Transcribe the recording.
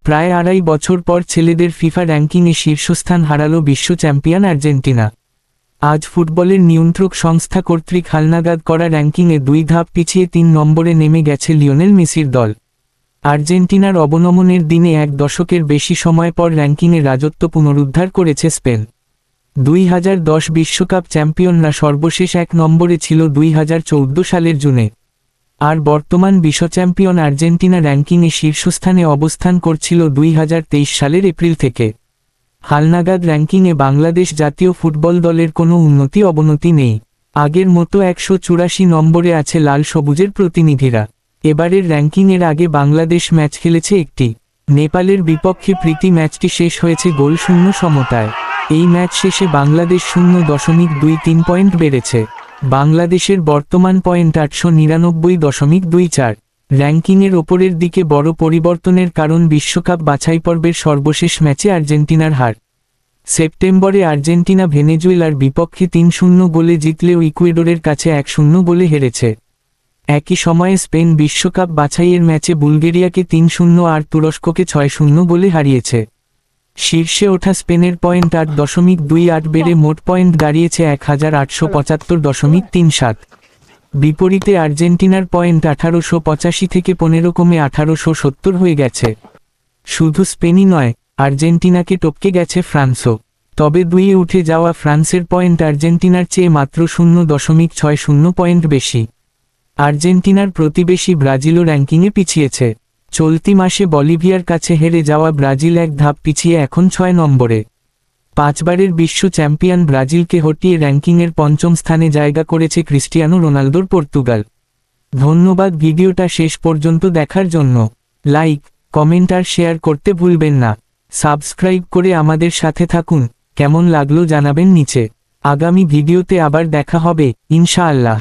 প্রায় 2.5 বছর পর ছেলেদের ফিফা র্যাঙ্কিংয়ে শীর্ষস্থান হারালো বিশ্ব চ্যাম্পিয়ন আর্জেন্টিনা। আজ ফুটবলের নিয়ন্ত্রক সংস্থা কর্তৃক হালনাগাদ করা র্যাঙ্কিংয়ে 2 ধাপ পিছিয়ে 3 নম্বরে নেমে গেছে লিওনেল মেসির দল। আর্জেন্টিনার অবনমনের দিনে 1 দশকের বেশি সময় পর র্যাঙ্কিংয়ে রাজত্ব পুনরুদ্ধার করেছে স্পেন। 2010 বিশ্বকাপ চ্যাম্পিয়নরা সর্বশেষ 1 নম্বরে ছিল 2014 সালের জুনে। আর বর্তমান বিশ্বচ্যাম্পিয়ন আর্জেন্টিনা র্যাঙ্কিংয়ে শীর্ষস্থানে অবস্থান করছিল 2023 সালের এপ্রিল থেকে। হালনাগাদ র্যাঙ্কিংয়ে বাংলাদেশ জাতীয় ফুটবল দলের কোনো উন্নতি অবনতি নেই। আগের মতো 184 নম্বরে আছে লাল সবুজের প্রতিনিধিরা। এবারের র্যাঙ্কিংয়ের আগে বাংলাদেশ ম্যাচ খেলেছে একটি। নেপালের বিপক্ষে প্রীতি ম্যাচটি শেষ হয়েছে গোলশূন্য সমতায়। এই ম্যাচ শেষে বাংলাদেশ 0.23 পয়েন্ট বেড়েছে। বাংলাদেশের বর্তমান পয়েন্ট 899.24। র্যাঙ্কিংয়ের ওপরের দিকে বড় পরিবর্তনের কারণ বিশ্বকাপ বাছাইপর্বের সর্বশেষ ম্যাচে আর্জেন্টিনার হার। সেপ্টেম্বরে আর্জেন্টিনা ভেনেজুয়েলার বিপক্ষে 3-0 গোলে জিতলেও ইকুয়েডরের কাছে 1-0 গোলে হেরেছে। একই সময়ে স্পেন বিশ্বকাপ বাছাইয়ের ম্যাচে বুলগেরিয়াকে 3-0 আর তুরস্ককে 6-0 গোলে হারিয়েছে। শীর্ষে ওঠা স্পেনের পয়েন্ট 8.28 বেড়ে মোট পয়েন্ট দাঁড়িয়েছে 1885.37। বিপরীতে আর্জেন্টিনার পয়েন্ট 1885 থেকে 15 কমে 1870 হয়ে গেছে। শুধু স্পেনই নয়, আর্জেন্টিনাকে টপকে গেছে ফ্রান্সও। তবে 2-এ উঠে যাওয়া ফ্রান্সের পয়েন্ট আর্জেন্টিনার চেয়ে মাত্র 0.60 পয়েন্ট বেশি। আর্জেন্টিনার প্রতিবেশী ব্রাজিলও র্যাঙ্কিংয়ে পিছিয়েছে। চলতি মাসে বলিভিয়ার কাছে হেরে যাওয়া ব্রাজিল 1 ধাপ পিছিয়ে এখন 6 নম্বরে। 5 বারের বিশ্ব চ্যাম্পিয়ন ব্রাজিলকে হটিয়ে র্যাঙ্কিংয়ের 5ম স্থানে জায়গা করেছে ক্রিস্টিয়ানো রোনালদোর পর্তুগাল। ধন্যবাদ ভিডিওটা শেষ পর্যন্ত দেখার জন্য। লাইক, কমেন্ট আর শেয়ার করতে ভুলবেন না। সাবস্ক্রাইব করে আমাদের সাথে থাকুন। কেমন লাগলো জানাবেন নিচে। আগামী ভিডিওতে আবার দেখা হবে ইনশাআল্লাহ।